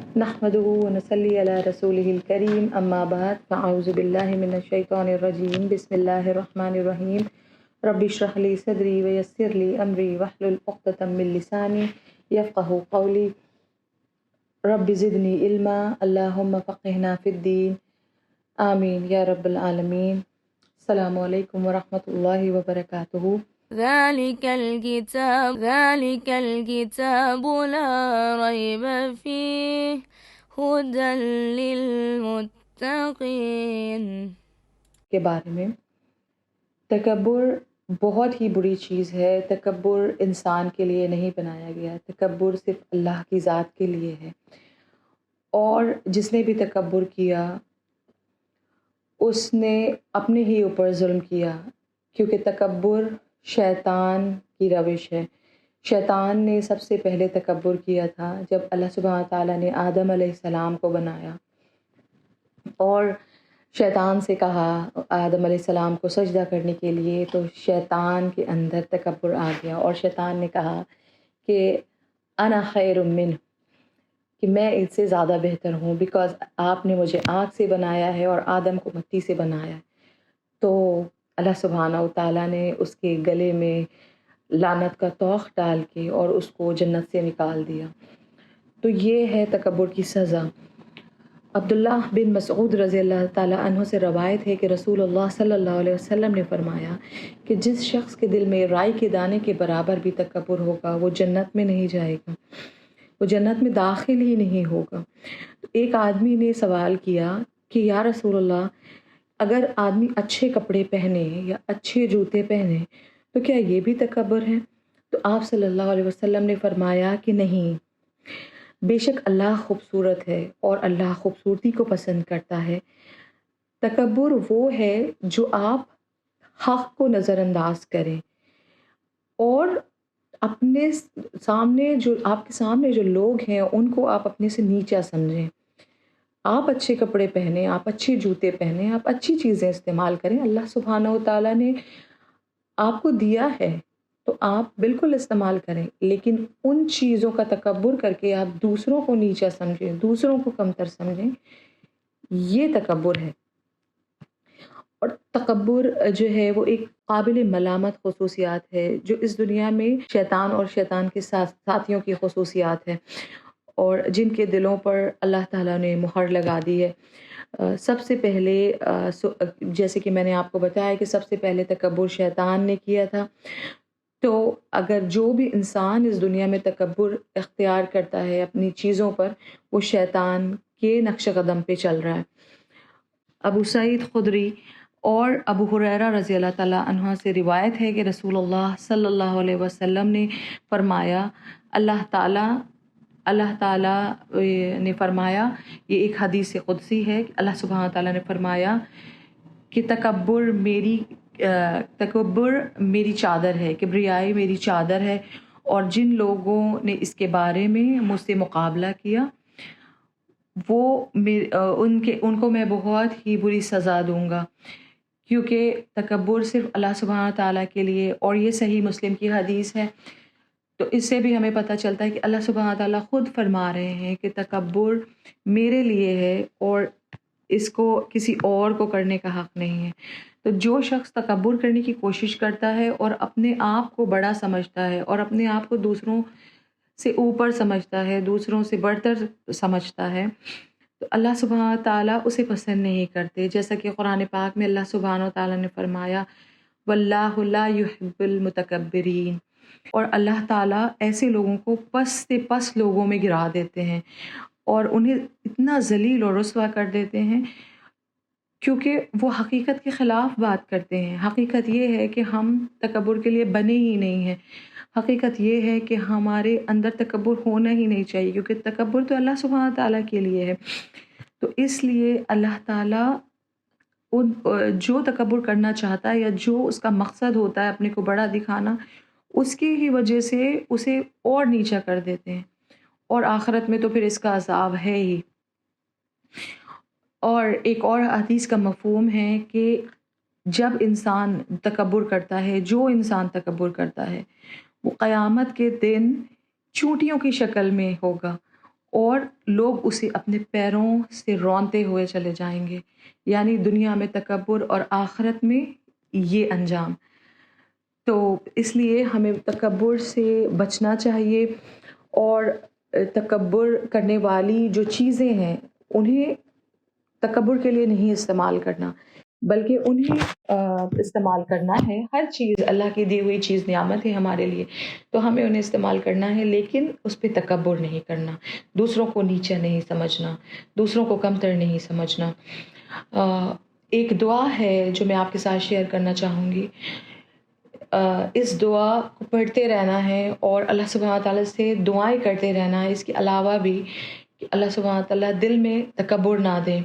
نحمده ونصلي على رسوله الكريم اما بعد فاعوذ بالله من الشيطان الرجيم بسم الله الرحمن الرحيم رب اشرح لي صدري ويسر لي امري واحلل عقدة من لساني يفقهوا قولي رب زدني علما اللهم فقهنا في الدين آمین یا رب العالمین۔ السلام علیکم ورحمۃ اللہ وبرکاتہ۔ ذلك الكتاب لا ريب فيه هدى للمتقين کے بارے میں تکبر بہت ہی بری چیز ہے۔ تکبر انسان کے لیے نہیں بنایا گیا، تکبر صرف اللہ کی ذات کے لیے ہے، اور جس نے بھی تکبر کیا اس نے اپنے ہی اوپر ظلم کیا، کیونکہ تکبر شیطان کی روش ہے۔ شیطان نے سب سے پہلے تکبر کیا تھا جب اللہ سبحانہ تعالیٰ نے آدم علیہ السلام کو بنایا اور شیطان سے کہا آدم علیہ السلام کو سجدہ کرنے کے لیے، تو شیطان کے اندر تکبر آ گیا اور شیطان نے کہا کہ انا خیر منہ، کہ میں اس سے زیادہ بہتر ہوں، بیکاز آپ نے مجھے آگ سے بنایا ہے اور آدم کو مٹی سے بنایا ہے۔ تو اللہ سبحانہ تعالیٰ نے اس کے گلے میں لعنت کا طوق ڈال کے اور اس کو جنت سے نکال دیا۔ تو یہ ہے تکبر کی سزا۔ عبداللہ بن مسعود رضی اللہ تعالیٰ عنہ سے روایت ہے کہ رسول اللہ صلی اللہ علیہ وسلم نے فرمایا کہ جس شخص کے دل میں رائی کے دانے کے برابر بھی تکبر ہوگا وہ جنت میں نہیں جائے گا، وہ جنت میں داخل ہی نہیں ہوگا۔ ایک آدمی نے سوال کیا کہ یا رسول اللہ، اگر آدمی اچھے کپڑے پہنے یا اچھے جوتے پہنے تو کیا یہ بھی تکبر ہے؟ تو آپ صلی اللہ علیہ وسلم نے فرمایا کہ نہیں، بے شک اللہ خوبصورت ہے اور اللہ خوبصورتی کو پسند کرتا ہے۔ تکبر وہ ہے جو آپ حق کو نظر انداز کریں اور اپنے سامنے جو آپ کے سامنے جو لوگ ہیں ان کو آپ اپنے سے نیچا سمجھیں۔ آپ اچھے کپڑے پہنیں، آپ اچھے جوتے پہنیں، آپ اچھی چیزیں استعمال کریں، اللہ سبحانہ وتعالیٰ نے آپ کو دیا ہے تو آپ بالکل استعمال کریں، لیکن ان چیزوں کا تکبر کر کے آپ دوسروں کو نیچا سمجھیں، دوسروں کو کمتر سمجھیں، یہ تکبر ہے۔ اور تکبر جو ہے وہ ایک قابل ملامت خصوصیات ہے جو اس دنیا میں شیطان اور شیطان کے ساتھیوں کی خصوصیات ہے، اور جن کے دلوں پر اللہ تعالیٰ نے مہر لگا دی ہے۔ سب سے پہلے جیسے کہ میں نے آپ کو بتایا کہ سب سے پہلے تکبر شیطان نے کیا تھا، تو اگر جو بھی انسان اس دنیا میں تکبر اختیار کرتا ہے اپنی چیزوں پر، وہ شیطان کے نقش قدم پہ چل رہا ہے۔ ابو سعید خدری اور ابو ہریرہ رضی اللہ تعالیٰ عنہ سے روایت ہے کہ رسول اللہ صلی اللہ علیہ وسلم نے فرمایا، اللہ تعالیٰ نے فرمایا، یہ ایک حدیث قدسی ہے کہ اللہ سبحانہ تعالیٰ نے فرمایا کہ تکبر میری چادر ہے، کبریائی میری چادر ہے، اور جن لوگوں نے اس کے بارے میں مجھ سے مقابلہ کیا وہ ان کو میں بہت ہی بری سزا دوں گا، کیونکہ تکبر صرف اللہ سبحانہ تعالیٰ کے لیے، اور یہ صحیح مسلم کی حدیث ہے۔ تو اس سے بھی ہمیں پتہ چلتا ہے کہ اللہ سبحانہ تعالیٰ خود فرما رہے ہیں کہ تکبر میرے لیے ہے اور اس کو کسی اور کو کرنے کا حق نہیں ہے۔ تو جو شخص تکبر کرنے کی کوشش کرتا ہے اور اپنے آپ کو بڑا سمجھتا ہے اور اپنے آپ کو دوسروں سے اوپر سمجھتا ہے، دوسروں سے بڑھتر سمجھتا ہے، تو اللہ سبحانہ تعالیٰ اسے پسند نہیں کرتے، جیسا کہ قرآن پاک میں اللہ سبحانہ تعالیٰ نے فرمایا واللہ لا يحب المتکبرین، اور اللہ تعالیٰ ایسے لوگوں کو پس سے پس لوگوں میں گرا دیتے ہیں اور انہیں اتنا ذلیل اور رسوا کر دیتے ہیں کیونکہ وہ حقیقت کے خلاف بات کرتے ہیں۔ حقیقت یہ ہے کہ ہم تکبر کے لیے بنے ہی نہیں ہیں، حقیقت یہ ہے کہ ہمارے اندر تکبر ہونا ہی نہیں چاہیے، کیونکہ تکبر تو اللہ سبحانہ تعالیٰ کے لیے ہے۔ تو اس لیے اللہ تعالیٰ جو تکبر کرنا چاہتا ہے یا جو اس کا مقصد ہوتا ہے اپنے کو بڑا دکھانا، اس کی ہی وجہ سے اسے اور نیچا کر دیتے ہیں، اور آخرت میں تو پھر اس کا عذاب ہے ہی۔ اور ایک اور حدیث کا مفہوم ہے کہ جب انسان تکبر کرتا ہے، جو انسان تکبر کرتا ہے وہ قیامت کے دن چونٹیوں کی شکل میں ہوگا، اور لوگ اسے اپنے پیروں سے رونتے ہوئے چلے جائیں گے، یعنی دنیا میں تکبر اور آخرت میں یہ انجام۔ تو اس لیے ہمیں تکبر سے بچنا چاہیے، اور تکبر کرنے والی جو چیزیں ہیں انہیں تکبر کے لیے نہیں استعمال کرنا، بلکہ انہیں استعمال کرنا ہے۔ ہر چیز اللہ کی دی ہوئی چیز نعمت ہے ہمارے لیے، تو ہمیں انہیں استعمال کرنا ہے، لیکن اس پہ تکبر نہیں کرنا، دوسروں کو نیچا نہیں سمجھنا، دوسروں کو کمتر نہیں سمجھنا۔ ایک دعا ہے جو میں آپ کے ساتھ شیئر کرنا چاہوں گی۔ اس دعا کو پڑھتے رہنا ہے اور اللہ سبحانہ تعالیٰ سے دعائیں کرتے رہنا ہے، اس کے علاوہ بھی کہ اللہ سبحانہ تعالیٰ دل میں تکبر نہ دے۔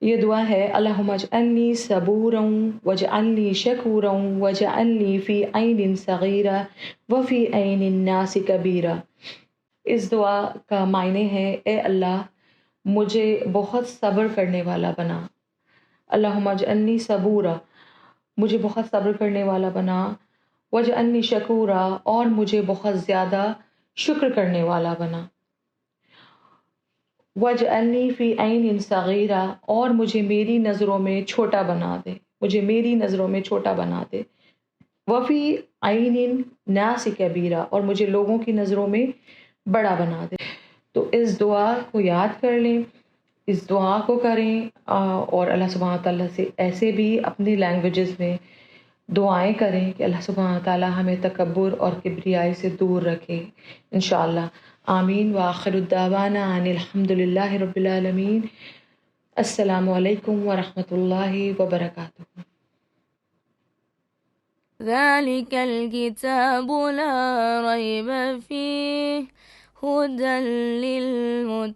یہ دعا ہے، اللہم اجعلنی صبورا واجعلنی شکورا واجعلنی فی عین صغیرہ وفی عین الناس کبیرہ۔ اس دعا کا معنی ہے، اے اللہ مجھے بہت صبر کرنے والا بنا، اللہم اجعلنی صبورا، مجھے بہت صبر کرنے والا بنا، واجعلنی شکورا، اور مجھے بہت زیادہ شکر کرنے والا بنا، واجعلنی فی عین صغیرہ، اور مجھے میری نظروں میں چھوٹا بنا دے، مجھے میری نظروں میں چھوٹا بنا دے، وفی عین الناس کبیرہ، اور مجھے لوگوں کی نظروں میں بڑا بنا دے۔ تو اس دعا کو یاد کر لیں، اس دعا کو کریں، اور اللہ سبحانہ تعالیٰ سے ایسے بھی اپنی لینگویجز میں دعائیں کریں کہ اللہ سبحانہ تعالیٰ ہمیں تکبر اور کبریائی سے دور رکھے انشاءاللہ۔ آمین، وآخر الدعوانا ان الحمد للہ رب العالمین۔ السلام علیکم ورحمۃ اللہ وبرکاتہ۔ ذلك الكتاب لا ريب فيه هدى للمتقين